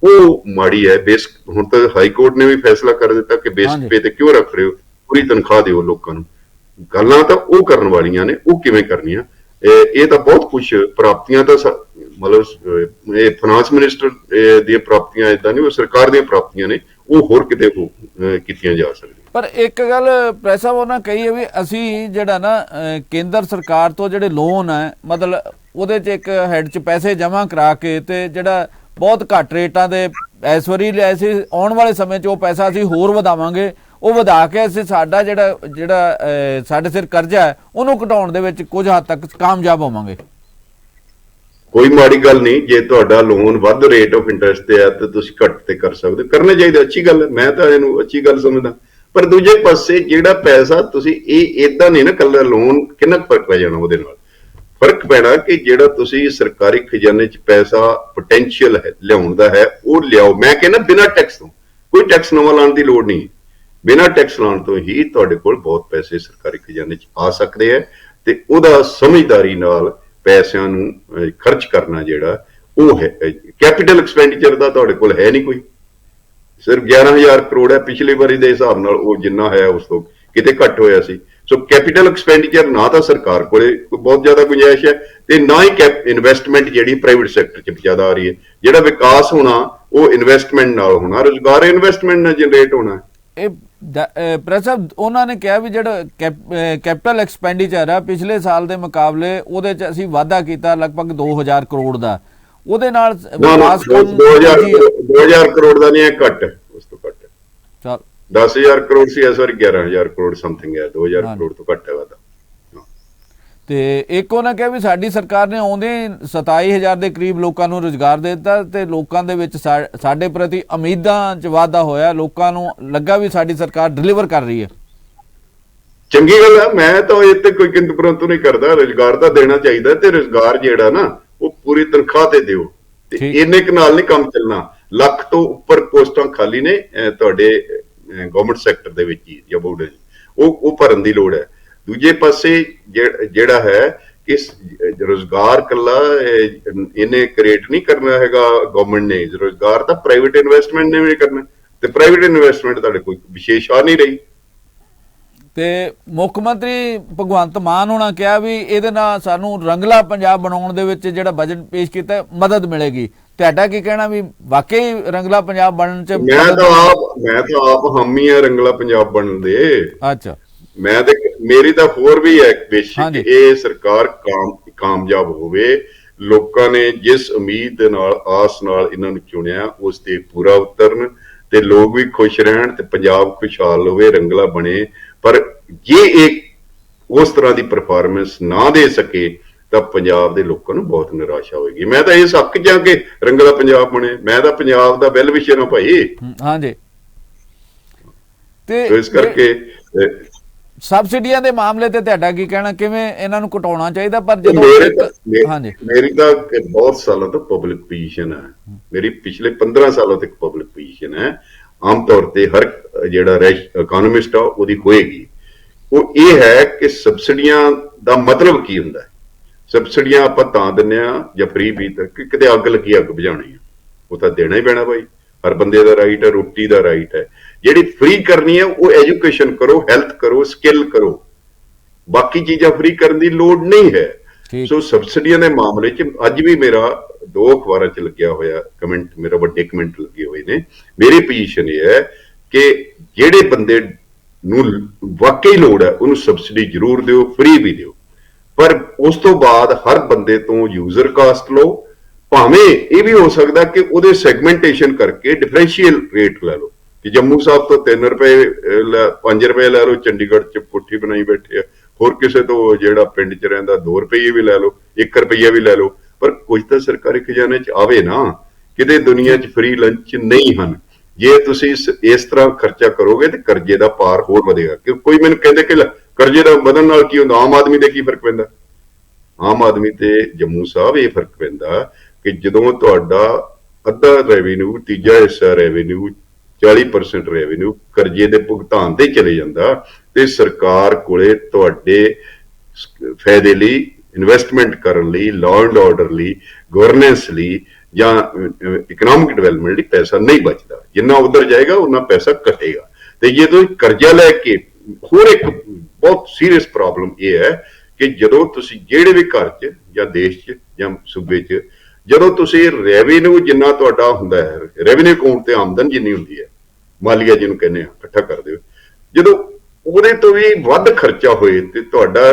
ਉਹ ਮਾੜੀ ਹੈ। ਬੇਸਿਕ ਹੁਣ ਤਾਂ ਹਾਈ ਕੋਰਟ ਨੇ ਵੀ ਫੈਸਲਾ ਕਰ ਦਿੱਤਾ ਕਿ ਬੇਸਿਕ ਪੇ ਤੇ ਕਿਉਂ ਰੱਖ ਰਹੇ ਹੋ, ਪੂਰੀ ਤਨਖਾਹ ਦਿਓ ਲੋਕਾਂ ਨੂੰ। ਗੱਲਾਂ ਤਾਂ ਉਹ ਕਰਨ ਵਾਲੀਆਂ ਨੇ, ਉਹ ਕਿਵੇਂ ਕਰਨੀਆਂ। ਇਹ ਤਾਂ ਬਹੁਤ ਕੁਛ ਪ੍ਰਾਪਤੀਆਂ ਤਾਂ ਮਤਲਬ ਇਹ ਫਾਈਨਾਂਸ ਮਿਨਿਸਟਰ ਦੀਆਂ ਪ੍ਰਾਪਤੀਆਂ ਇਦਾਂ ਨਹੀਂ, ਉਹ ਸਰਕਾਰ ਦੀਆਂ ਪ੍ਰਾਪਤੀਆਂ ਨੇ, ਉਹ ਹੋਰ ਕਿਤੇ ਕੀਤੀਆਂ ਜਾ ਸਕਦੀਆਂ। ਪਰ ਇੱਕ ਗੱਲ ਪ੍ਰੈਸ ਸਾਹਿਬ ਉਹਨਾਂ ਕਹੀ ਹੈ ਵੀ ਅਸੀਂ ਜਿਹੜਾ ਨਾ ਕੇਂਦਰ ਸਰਕਾਰ ਤੋਂ ਜਿਹੜੇ ਲੋਨ ਹੈ ਮਤਲਬ ਉਹਦੇ 'ਚ ਇੱਕ ਹੈਡ 'ਚ ਪੈਸੇ ਜਮ੍ਹਾਂ ਕਰਾ ਕੇ ਤੇ ਜਿਹੜਾ ਬਹੁਤ ਘੱਟ ਰੇਟਾਂ ਦੇ ਇਸ ਵਾਰੀ ਲਿਆ ਸੀ, ਆਉਣ ਵਾਲੇ ਸਮੇਂ 'ਚ ਉਹ ਪੈਸਾ ਅਸੀਂ ਹੋਰ ਵਧਾਵਾਂਗੇ, ਉਹ ਵਧਾ ਕੇ ਅਸੀਂ ਸਾਡਾ ਜਿਹੜਾ ਸਾਡੇ ਸਿਰ ਕਰਜ਼ਾ ਹੈ ਉਹਨੂੰ ਘਟਾਉਣ ਦੇ ਵਿੱਚ ਕੁਝ ਹੱਦ ਤੱਕ ਕਾਮਯਾਬ ਹੋਵਾਂਗੇ। ਕੋਈ ਮਾੜੀ ਗੱਲ ਨਹੀਂ, ਜੇ ਤੁਹਾਡਾ ਲੋਨ ਵੱਧ ਰੇਟ ਆਫ ਇੰਟਰਸਟ ਤੇ ਹੈ ਤੇ ਤੁਸੀਂ ਘੱਟ ਤੇ ਕਰ ਸਕਦੇ, ਕਰਨਾ ਚਾਹੀਦਾ, ਅੱਛੀ ਗੱਲ ਹੈ, ਮੈਂ ਤਾਂ ਇਹਨੂੰ ਅੱਛੀ ਗੱਲ ਸਮਝਦਾ। ਪਰ ਦੂਜੇ ਪਾਸੇ ਜਿਹੜਾ ਪੈਸਾ ਤੁਸੀਂ ਇਹ ਇਦਾਂ ਨਹੀਂ ਨਾ ਕੱਲਾ ਲੋਨ, ਕਿੰਨਾ ਫਰਕ ਪੈ ਜਾਣਾ ਉਹਦੇ ਨਾਲ। ਫਰਕ ਪੈਣਾ ਕਿ ਜਿਹੜਾ ਤੁਸੀਂ ਸਰਕਾਰੀ ਖਜ਼ਾਨੇ 'ਚ ਪੈਸਾ ਪੋਟੈਂਸ਼ੀਅਲ ਹੈ ਲਿਆਉਣ ਦਾ ਹੈ, ਉਹ ਲਿਆਓ। ਮੈਂ ਕਹਿੰਦਾ ਬਿਨਾਂ ਟੈਕਸ ਤੋਂ, ਕੋਈ ਟੈਕਸ ਨਵਾਂ ਲਾਉਣ ਦੀ ਲੋੜ ਨਹੀਂ, ਬਿਨਾਂ ਟੈਕਸ ਲਾਉਣ ਤੋਂ ਹੀ ਤੁਹਾਡੇ ਕੋਲ ਬਹੁਤ ਪੈਸੇ ਸਰਕਾਰੀ ਖਜ਼ਾਨੇ 'ਚ ਆ ਸਕਦੇ ਹੈ। ਤੇ ਉਹਦਾ ਸਮਝਦਾਰੀ ਨਾਲ ਪੈਸਿਆਂ ਨੂੰ ਖਰਚ ਕਰਨਾ ਜਿਹੜਾ ਉਹ ਹੈ। ਕੈਪੀਟਲ ਐਕਸਪੈਂਡੀਚਰ ਦਾ ਤੁਹਾਡੇ ਕੋਲ ਹੈ ਨਹੀਂ ਕੋਈ, ਸਿਰਫ 11,000 ਕਰੋੜ ਹੈ ਪਿਛਲੀ ਵਾਰੀ ਦੇ ਹਿਸਾਬ ਨਾਲ, ਉਹ ਜਿੰਨਾ ਹੈ ਉਸ ਤੋਂ ਕਿਤੇ ਘੱਟ ਹੋਇਆ ਸੀ। ਸੋ ਕੈਪੀਟਲ ਐਕਸਪੈਂਡੀਚਰ ਨਾ ਤਾਂ ਸਰਕਾਰ ਕੋਲੇ ਬਹੁਤ ਜ਼ਿਆਦਾ ਗੁੰਜਾਇਸ਼ ਹੈ ਤੇ ਨਾ ਹੀ ਇਨਵੈਸਟਮੈਂਟ ਜਿਹੜੀ ਪ੍ਰਾਈਵੇਟ ਸੈਕਟਰ 'ਚ ਜ਼ਿਆਦਾ ਆ ਰਹੀ ਹੈ। ਜਿਹੜਾ ਵਿਕਾਸ ਹੋਣਾ ਉਹ ਇਨਵੈਸਟਮੈਂਟ ਨਾਲ ਹੋਣਾ, ਰੁਜ਼ਗਾਰ ਇਨਵੈਸਟਮੈਂਟ ਨਾਲ ਜਨਰੇਟ ਹੋਣਾ। ਇਹ ਪ੍ਰੈਸ ਸਾਹਿਬ ਉਹਨਾਂ ਨੇ ਕਿਹਾ ਵੀ ਜਿਹੜਾ ਕੈਪੀਟਲ ਐਕਸਪੈਂਡੀਚਰ ਆ ਪਿਛਲੇ ਸਾਲ ਦੇ ਮੁਕਾਬਲੇ ਉਹਦੇ 'ਚ ਅਸੀਂ ਵਾਧਾ ਕੀਤਾ ਲਗਭਗ 2,000 ਕਰੋੜ ਦਾ, ਉਹਦੇ ਨਾਲ 2,000 ਕਰੋੜ ਦਾ ਨਹੀਂ ਹੈ, ਘੱਟ, ਉਸ ਤੋਂ ਘੱਟ। ਚਲ 10,000 ਕਰੋੜ ਸੀ ਇਸ ਵਾਰੀ 11,000 ਕਰੋੜ ਸਮਥਿੰਗ ਹੈ, 2,000 ਕਰੋੜ ਤੋਂ ਘੱਟ ਹੈ ਵਾਧਾ। ਤੇ ਇੱਕ ਉਹਨਾਂ ਕਿਹਾ ਵੀ ਸਾਡੀ ਸਰਕਾਰ ਨੇ ਆਉਂਦੇ 27,000 ਦੇ ਕਰੀਬ ਲੋਕਾਂ ਨੂੰ ਰੁਜ਼ਗਾਰ ਦੇ ਦਿੱਤਾ ਤੇ ਲੋਕਾਂ ਦੇ ਵਿੱਚ ਸਾਡੇ ਪ੍ਰਤੀ ਉਮੀਦਾਂ 'ਚ ਵਾਧਾ ਹੋਇਆ, ਲੋਕਾਂ ਨੂੰ ਲੱਗਾ ਵੀ ਸਾਡੀ ਸਰਕਾਰ ਡਿਲੀਵਰ ਕਰ ਰਹੀ ਹੈ। ਚੰਗੀ ਗੱਲ ਹੈ, ਮੈਂ ਤਾਂ ਇਹ ਤੇ ਕੋਈ ਕਿੰਤੂ ਪਰੰਤੂ ਨਹੀਂ ਕਰਦਾ, ਰੁਜ਼ਗਾਰ ਤਾਂ ਦੇਣਾ ਚਾਹੀਦਾ ਤੇ ਰੁਜ਼ਗਾਰ ਜਿਹੜਾ ਨਾ ਉਹ ਪੂਰੀ ਤਨਖਾਹ ਤੇ ਦਿਓ ਤੇ ਇੰਨੇ ਕੁ ਨਾਲ ਨਹੀਂ ਕੰਮ ਚੱਲਣਾ। ਲੱਖ ਤੋਂ ਉੱਪਰ ਪੋਸਟਾਂ ਖਾਲੀ ਨੇ ਤੁਹਾਡੇ ਗਵਰਨਮੈਂਟ ਸੈਕਟਰ ਦੇ ਵਿੱਚ ਹੀ ਜਾਂ ਬੋਰਡ 'ਚ, ਉਹ ਭਰਨ ਦੀ ਲੋੜ ਹੈ। ਦੂਜੇ ਪਾਸੇ ਜਿਹੜਾ ਹੈ ਕਿ ਰੁਜ਼ਗਾਰ ਕੱਲਾ ਇਹਨੇ ਕ੍ਰੀਏਟ ਨਹੀਂ ਕਰਨਾ ਹੈਗਾ ਗਵਰਨਮੈਂਟ ਨੇ, ਰੁਜ਼ਗਾਰ ਤਾਂ ਪ੍ਰਾਈਵੇਟ ਇਨਵੈਸਟਮੈਂਟ ਨੇ ਵੀ ਕਰਨਾ ਤੇ ਪ੍ਰਾਈਵੇਟ ਇਨਵੈਸਟਮੈਂਟ ਤੁਹਾਡੇ ਕੋਈ ਵਿਸ਼ੇਸ਼ ਆ ਨਹੀਂ ਰਹੀ। ਤੇ ਮੁੱਖ ਮੰਤਰੀ ਭਗਵੰਤ ਮਾਨ ਹੋਣਾ ਕਿਹਾ ਵੀ ਇਹਦੇ ਨਾਲ ਸਾਨੂੰ ਰੰਗਲਾ ਪੰਜਾਬ ਬਣਾਉਣ ਦੇ ਵਿੱਚ ਜਿਹੜਾ ਬਜਟ ਪੇਸ਼ ਕੀਤਾ ਮਦਦ ਮਿਲੇਗੀ। ਤੁਹਾਡਾ ਕੀ ਕਹਿਣਾ ਵੀ ਵਾਕਈ ਰੰਗਲਾ ਪੰਜਾਬ ਬਣਨ 'ਚ? ਮੈਂ ਤਾਂ ਆਪ ਹਾਮੀ ਆ ਰੰਗਲਾ ਪੰਜਾਬ ਬਣਨ ਦੇ। ਅੱਛਾ, ਮੈਂ ਤੇ ਮੇਰੀ ਤਾਂ ਹੋਰ ਵੀ ਹੈ ਬੇਸ਼ੱਕ ਇਹ ਸਰਕਾਰ ਕਾਮਯਾਬ ਹੋਵੇ, ਲੋਕਾਂ ਨੇ ਜਿਸ ਉਮੀਦ ਦੇ ਨਾਲ ਆਸ ਨਾਲ ਇਹਨਾਂ ਨੂੰ ਚੁਣਿਆ ਉਸ ਤੇ ਪੂਰਾ ਉਤਰਨ ਤੇ ਲੋਕ ਵੀ ਖੁਸ਼ ਰਹਿਣ ਤੇ ਪੰਜਾਬ ਖੁਸ਼ਹਾਲ ਹੋਵੇ, ਰੰਗਲਾ ਬਣੇ। ਪਰ ਜੇ ਇਹ ਉਸ ਤਰ੍ਹਾਂ ਦੀ ਪਰਫਾਰਮੈਂਸ ਨਾ ਦੇ ਸਕੇ ਤਾਂ ਪੰਜਾਬ ਦੇ ਲੋਕਾਂ ਨੂੰ ਬਹੁਤ ਨਿਰਾਸ਼ਾ ਹੋਏਗੀ। ਮੈਂ ਤਾਂ ਇਸ ਹੱਕ 'ਚ ਆ ਕਿ ਰੰਗਲਾ ਪੰਜਾਬ ਬਣੇ, ਮੈਂ ਤਾਂ ਪੰਜਾਬ ਦਾ ਵੈਲ ਵਿਸ਼ਰ ਹਾਂ ਭਾਈ। ਹਾਂਜੀ, ਤੇ ਇਸ ਕਰਕੇ ਸਬਸਿਡੀਆਂ ਦੇ ਮਾਮਲੇ ਤੇ ਤੁਹਾਡਾ ਕੀ ਕਹਿਣਾ, ਕਿਵੇਂ ਇਹਨਾਂ ਨੂੰ ਘਟਾਉਣਾ ਚਾਹੀਦਾ? ਪਰ ਜਦੋਂ ਮੇਰੀ ਤਾਂ ਬਹੁਤ ਸਾਲਾਂ ਤੋਂ ਪਬਲਿਕ ਪੋਜੀਸ਼ਨ ਹੈ, ਮੇਰੀ ਪਿਛਲੇ 15 ਸਾਲਾਂ ਤੱਕ ਪਬਲਿਕ ਪੋਜੀਸ਼ਨ ਹੈ, ਆਮ ਤੌਰ ਤੇ ਹਰ ਜਿਹੜਾ ਇਕਨੋਮਿਸਟ ਆ ਉਹਦੀ ਹੋਏਗੀ, ਉਹ ਇਹ ਹੈ ਕਿ ਸਬਸਿਡੀਆਂ ਦਾ ਮਤਲਬ ਕੀ ਹੁੰਦਾ ਹੈ। ਸਬਸਿਡੀਆਂ ਆਪਾਂ ਤਾਂ ਦਿੰਦੇ ਆ ਜਾਂ ਫ੍ਰੀ ਵੀ ਤਾਂ ਕਿ ਕਿਤੇ ਅੱਗ ਲੱਗੀ, ਅੱਗ ਬੁਝਾਉਣੀ ਆ, ਉਹ ਤਾਂ ਦੇਣਾ ਹੀ ਪੈਣਾ ਭਾਈ, ਹਰ ਬੰਦੇ ਦਾ ਰਾਈਟ ਹੈ, ਰੋਟੀ ਦਾ ਰਾਈਟ ਹੈ। ਜਿਹੜੀ ਫ੍ਰੀ ਕਰਨੀ ਹੈ ਉਹ ਐਜੂਕੇਸ਼ਨ ਕਰੋ, ਹੈਲਥ ਕਰੋ, ਸਕਿੱਲ ਕਰੋ, ਬਾਕੀ ਚੀਜ਼ਾਂ ਫ੍ਰੀ ਕਰਨ ਦੀ ਲੋੜ ਨਹੀਂ ਹੈ। ਸੋ ਸਬਸਿਡੀਆਂ ਦੇ ਮਾਮਲੇ 'ਚ ਅੱਜ ਵੀ ਮੇਰਾ 2 ਅਖਬਾਰਾਂ 'ਚ ਲੱਗਿਆ ਹੋਇਆ ਕਮੈਂਟ, ਮੇਰਾ ਵੱਡੇ ਕਮੈਂਟ ਲੱਗੇ ਹੋਏ ਨੇ। ਮੇਰੀ ਪੋਜੀਸ਼ਨ ਇਹ ਹੈ ਕਿ ਜਿਹੜੇ ਬੰਦੇ ਨੂੰ ਵਾਕਈ ਲੋੜ ਹੈ ਉਹਨੂੰ ਸਬਸਿਡੀ ਜ਼ਰੂਰ ਦਿਓ, ਫ੍ਰੀ ਵੀ ਦਿਓ, ਪਰ ਉਸ ਤੋਂ ਬਾਅਦ ਹਰ ਬੰਦੇ ਤੋਂ ਯੂਜ਼ਰ ਕਾਸਟ ਲਓ। ਭਾਵੇਂ ਇਹ ਵੀ ਹੋ ਸਕਦਾ ਕਿ ਉਹਦੇ ਸੈਗਮੈਂਟੇਸ਼ਨ ਕਰਕੇ ਡਿਫਰੈਂਸ਼ੀਅਲ ਰੇਟ ਲੈ ਲਓ ਕਿ ਜੰਮੂ ਸਾਹਿਬ ਤੋਂ 3 ਰੁਪਏ 5 ਰੁਪਏ ਲੈ ਲਓ, ਚੰਡੀਗੜ੍ਹ 'ਚ ਕੋਠੀ ਬਣਾਈ ਬੈਠੇ ਆ, ਹੋਰ ਕਿਸੇ ਤੋਂ ਜਿਹੜਾ ਪਿੰਡ 'ਚ ਰਹਿੰਦਾ 2 ਰੁਪਏ ਵੀ ਲੈ ਲਓ, 1 ਰੁਪਈਆ ਵੀ ਲੈ ਲਓ, ਪਰ ਕੁਝ ਤਾਂ ਸਰਕਾਰੀ ਖਜ਼ਾਨੇ 'ਚ ਆਵੇ ਨਾ। ਕਿਤੇ ਦੁਨੀਆ 'ਚ ਫ੍ਰੀ ਲੰਚ ਨਹੀਂ ਹਨ। ਜੇ ਤੁਸੀਂ ਇਸ ਤਰ੍ਹਾਂ ਖਰਚਾ ਕਰੋਗੇ ਤੇ ਕਰਜ਼ੇ ਦਾ ਭਾਰ ਹੋਰ ਵਧੇਗਾ। ਕਿ ਕੋਈ ਮੈਨੂੰ ਕਹਿੰਦੇ ਕਿ ਕਰਜ਼ੇ ਦਾ ਵਧਣ ਨਾਲ ਕੀ ਹੁੰਦਾ, ਆਮ ਆਦਮੀ ਤੇ ਕੀ ਫਰਕ ਪੈਂਦਾ? ਆਮ ਆਦਮੀ ਤੇ ਜੰਮੂ ਸਾਹਿਬ ਇਹ ਫਰਕ ਪੈਂਦਾ ਕਿ ਜਦੋਂ ਤੁਹਾਡਾ ਅੱਧਾ ਰੈਵਨਿਊ, ਤੀਜਾ ਹਿੱਸਾ ਰੈਵਨਿਊ, 40% ਰੈਵਨਿਊ ਕਰਜ਼ੇ ਦੇ ਭੁਗਤਾਨ ਤੇ ਚਲੇ ਜਾਂਦਾ ਤੇ ਸਰਕਾਰ ਕੋਲੇ ਤੁਹਾਡੇ ਫਾਇਦੇ ਲਈ, ਇਨਵੈਸਟਮੈਂਟ ਕਰਨ ਲਈ, ਲਾਅ ਐਂਡ ਆਰਡਰ ਲਈ, ਗਵਰਨੈਂਸ ਲਈ ਜਾਂ ਇਕਨੋਮਿਕ ਡਿਵੈਲਪਮੈਂਟ ਲਈ ਪੈਸਾ ਨਹੀਂ ਬਚਦਾ। ਜਿੰਨਾ ਉਧਰ ਜਾਏਗਾ ਉਹਨਾਂ ਪੈਸਾ ਘਟੇਗਾ। ਤੇ ਜੇ ਤੁਸੀਂ ਕਰਜ਼ਾ ਲੈ ਕੇ, ਹੋਰ ਇੱਕ ਬਹੁਤ ਸੀਰੀਅਸ ਪ੍ਰੋਬਲਮ ਇਹ ਹੈ ਕਿ ਜਦੋਂ ਤੁਸੀਂ ਜਿਹੜੇ ਵੀ ਘਰ 'ਚ ਜਾਂ ਦੇਸ਼ 'ਚ ਜਾਂ ਸੂਬੇ 'ਚ, ਜਦੋਂ ਤੁਸੀਂ ਰੈਵਨਿਊ ਜਿੰਨਾ ਤੁਹਾਡਾ ਹੁੰਦਾ ਹੈ, ਰੈਵਨਿਊ ਅਕਾਊਂਟ ਤੇ ਆਮਦਨ ਜਿੰਨੀ ਹੁੰਦੀ ਹੈ, ਮਾਲੀਆ ਜਿਹਨੂੰ ਕਹਿੰਦੇ ਆ, ਇਕੱਠਾ ਕਰਦੇ ਹੋ, ਜਦੋਂ ਉਹਦੇ ਤੋਂ ਵੀ ਵੱਧ ਖਰਚਾ ਹੋਏ ਤੇ ਤੁਹਾਡਾ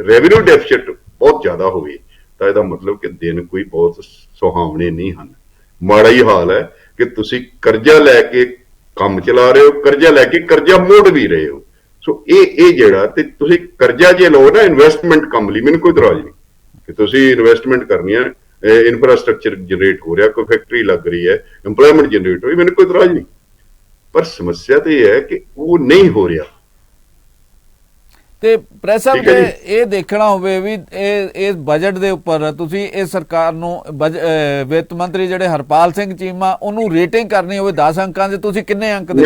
ਰੈਵਨਿਊ ਡੈਫਿਸਿਟ ਬਹੁਤ ਜ਼ਿਆਦਾ ਹੋਵੇ, ਤਾਂ ਇਹਦਾ ਮਤਲਬ ਕਿ ਦਿਨ ਕੋਈ ਬਹੁਤ ਸੁਹਾਵਣੇ ਨਹੀਂ ਹਨ। ਮਾੜਾ ਹੀ ਹਾਲ ਹੈ ਕਿ ਤੁਸੀਂ ਕਰਜ਼ਾ ਲੈ ਕੇ ਕੰਮ ਚਲਾ ਰਹੇ ਹੋ, ਕਰਜ਼ਾ ਲੈ ਕੇ ਕਰਜ਼ਾ ਮੋੜ ਵੀ ਰਹੇ ਹੋ। ਸੋ ਇਹ ਜਿਹੜਾ, ਤੇ ਤੁਸੀਂ ਕਰਜ਼ਾ ਜੇ ਲਓ ਨਾ ਇਨਵੈਸਟਮੈਂਟ ਕੰਮ ਲਈ, ਮੈਨੂੰ ਕੋਈ ਇਤਰਾਜ਼ ਨਹੀਂ ਕਿ ਤੁਸੀਂ ਇਨਵੈਸਟਮੈਂਟ ਕਰਨੀ ਹੈ, ਇਨਫਰਾਸਟ੍ਰਕਚਰ ਜਨਰੇਟ ਹੋ ਰਿਹਾ, ਕੋਈ ਫੈਕਟਰੀ ਲੱਗ ਰਹੀ ਹੈ, ਇੰਪਲੋਇਮੈਂਟ ਜਨਰੇਟ ਹੋ ਰਹੀ, ਮੈਨੂੰ ਕੋਈ ਇਤਰਾਜ਼ ਨਹੀਂ। ਪਰ ਸਮੱਸਿਆ ਤਾਂ ਇਹ ਹੈ ਕਿ ਉਹ ਨਹੀਂ ਹੋ ਰਿਹਾ। ਤੇ ਪ੍ਰੈਸ ਸਾਹਿਬ ਜੇ ਇਹ ਦੇਖਣਾ ਹੋਵੇ ਵੀ ਇਹ ਬਜਟ ਦੇ ਉੱਪਰ ਤੁਸੀਂ ਇਹ ਸਰਕਾਰ ਨੂੰ ਵਿੱਤ ਮੰਤਰੀ ਜਿਹੜੇ ਹਰਪਾਲ ਸਿੰਘ ਚੀਮਾ, ਉਹਨੂੰ ਰੇਟਿੰਗ ਕਰਨੀ ਹੋਵੇ 10 ਅੰਕਾਂ ਦੇ, ਤੁਸੀਂ ਕਿੰਨੇ ਅੰਕ ਦੇ?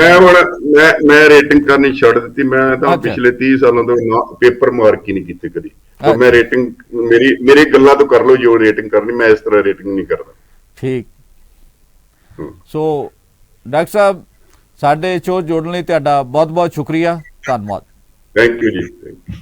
ਮੈਂ ਰੇਟਿੰਗ ਕਰਨੀ ਛੱਡ ਦਿੱਤੀ। ਮੈਂ ਤਾਂ ਪਿਛਲੇ 30 ਸਾਲਾਂ ਤੋਂ ਪੇਪਰ ਮਾਰਕ ਹੀ ਨਹੀਂ ਕੀਤੇ ਕਦੀ। ਮੈਂ ਰੇਟਿੰਗ ਮੇਰੀ ਗੱਲਾਂ ਤੋਂ ਕਰ ਲਓ ਜੋ ਰੇਟਿੰਗ ਕਰਨੀ, ਮੈਂ ਇਸ ਤਰ੍ਹਾਂ ਰੇਟਿੰਗ ਨਹੀਂ ਕਰਦਾ। ਠੀਕ। ਸੋ ਡਾਕਟਰ ਸਾਹਿਬ, ਸਾਡੇ ਸ਼ੋਅ ਜੋੜਨ ਲਈ ਤੁਹਾਡਾ ਬਹੁਤ ਬਹੁਤ ਸ਼ੁਕਰੀਆ, ਧੰਨਵਾਦ। ਥੈਂਕ ਯੂ ਜੀ, ਥੈਂਕ ਯੂ।